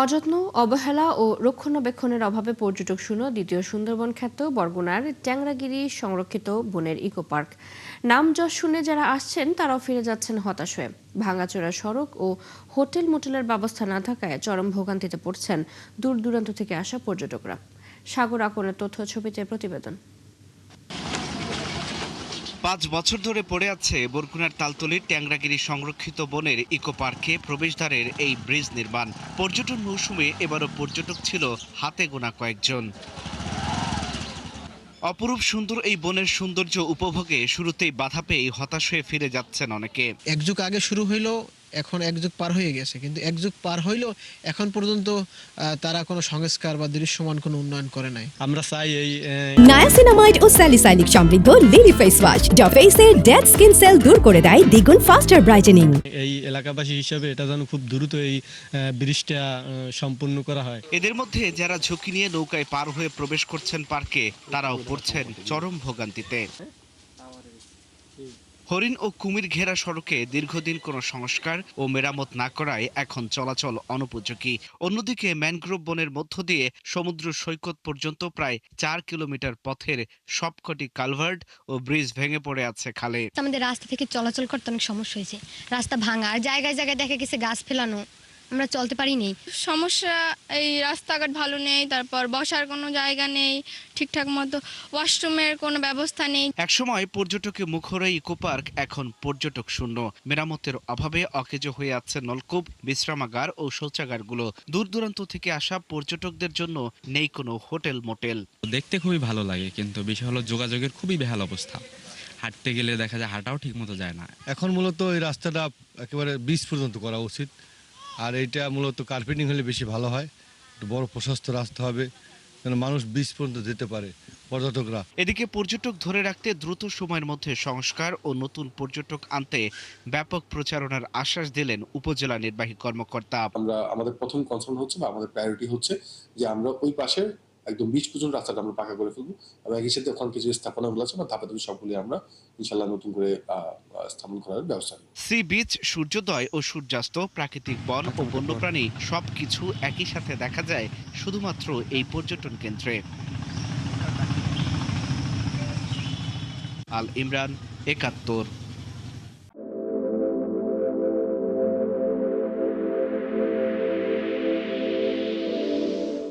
অযত্ন, অবহেলা ও রক্ষণাবেক্ষণের অভাবে পর্যটক শূন্য দ্বিতীয় সুন্দরবন খ্যাত বরগুনার ট্যাংরাগিরি সংরক্ষিত বনের ইকো পার্ক। নাম যশ শুনে যারা আসছেন তারাও ফিরে যাচ্ছেন হতাশ হয়ে। ভাঙাচোরা সড়ক ও হোটেল মোটেলের ব্যবস্থা না থাকায় চরম ভোগান্তিতে পড়ছেন দূর দূরান্ত থেকে আসা পর্যটকরা। সাগর আকনের তথ্য ছবিতে প্রতিবেদন। ৫ বছর ধরে পড়ে আছে বরগুনার তালতলীর ট্যাংরাগিরি সংরক্ষিত বনের ইকো পার্কে প্রবেশদ্বারের এই ব্রিজ নির্মাণ। পর্যটন মৌসুমে এবারও পর্যটক ছিল হাতে গোনা কয়েকজন। অপরূপ সুন্দর এই বনের সৌন্দর্য উপভোগে শুরুতেই বাধা পেয়ে হতাশ হয়ে ফিরে যাচ্ছেন অনেকে। এক যুগ আগে শুরু হইলো, এখন এক যুগ পার হয়ে গেছে, কিন্তু এক যুগ পার হইলেও এখন পর্যন্ত তারা কোনো সংস্কার বা দৃশ্যমান কোনো উন্নয়ন করে নাই। আমরা চাই এই নায়াসিনামাইড ও স্যালিসাইলিক সমৃদ্ধ লিলি ফেস ওয়াশ যা ফেসের ডেড স্কিন সেল দূর করে দেয় দ্বিগুণ ফাস্টার ব্রাইটেনিং। এই এলাকাবাসী হিসেবে এটা যেন খুব দ্রুত এই ব্রিজটা সম্পূর্ণ করা হয়। এদের মধ্যে যারা ঝুঁকি নিয়ে নৌকায় পার হয়ে প্রবেশ করছেন পার্কে তারাও পড়ছেন চরম ভোগান্তিতে। হরিণ ও কুমির ঘেরা সড়কে দীর্ঘদিন কোনো সংস্কার ও মেরামত না করায় এখন চলাচল অনুপযোগী। অন্যদিকে ম্যানগ্রোভ বনের মধ্য দিয়ে সমুদ্র সৈকত পর্যন্ত প্রায় ৪ কিলোমিটার পথের সবকটি কালভার্ট ও ব্রিজ ভেঙে পড়ে আছে খালে। আমাদের রাস্তা থেকে চলাচল করতে অনেক সমস্যা হয়েছে। রাস্তা ভাঙা, আর জায়গায় জায়গায় দেখা গেছে গাছ ফেলানো, আমরা চলতে পারিনি। সমস্যা এই রাস্তাঘাট ভালো নেই, তারপর বসার কোনো জায়গা নেই, ঠিকঠাক মতো ওয়াশরুমের কোনো ব্যবস্থা নেই। একসময় পর্যটকে মুখর এই ইকো পার্ক এখন পর্যটক শূন্য। মেরামতের অভাবে অকেজো হয়ে আছে নলকূপ, বিশ্রামাগার ও শৌচাগারগুলো। দূর দূরান্ত থেকে আসা পর্যটকদের জন্য নেই কোনো হোটেল মোটেল। দেখতে খুবই ভালো লাগে, কিন্তু বিষয় হলো যোগাযোগের খুবই বেহাল অবস্থা। হাঁটতে গেলে দেখা যায় হাঁটাও ঠিক মতো যায় না। এখন মূলত এই রাস্তাটা একেবারে ব্রিজ পর্যন্ত করা উচিত, আর এইটা মূলত কার্পেটিং হলে বেশি ভালো হয়। একটু বড় প্রশস্ত রাস্তা হবে যেন মানুষ ব্রিজ পর্যন্ত যেতে পারে পর্যটকরা। এদিকে পর্যটক ধরে রাখতে দ্রুত সময়ের মধ্যে সংস্কার ও নতুন পর্যটক আনতে ব্যাপক প্রচারণার আশ্বাস দিলেন উপজেলা নির্বাহী কর্মকর্তা। আমাদের প্রথম কনসার্ন হচ্ছে বা আমাদের প্রায়োরিটি হচ্ছে যে আমরা ওই পাশে একদম বিচ পর্যন্ত রাস্তাটা আমরা পাকা করে ফেলবো, এবং একই সাথে ওখানে কিছু স্থাপনাগুলো আছে বা ধাপে ধাপে সবগুলি আমরা ইনশাল্লাহ নতুন করে স্থাপন করার ব্যবস্থা নিই। সি বিচ, সূর্যোদয় ও সূর্যাস্ত, প্রাকৃতিক বন ও বন্যপ্রাণী সবকিছু একই সাথে দেখা যায় শুধুমাত্র এই পর্যটন কেন্দ্রে। আল ইমরান, ৭১।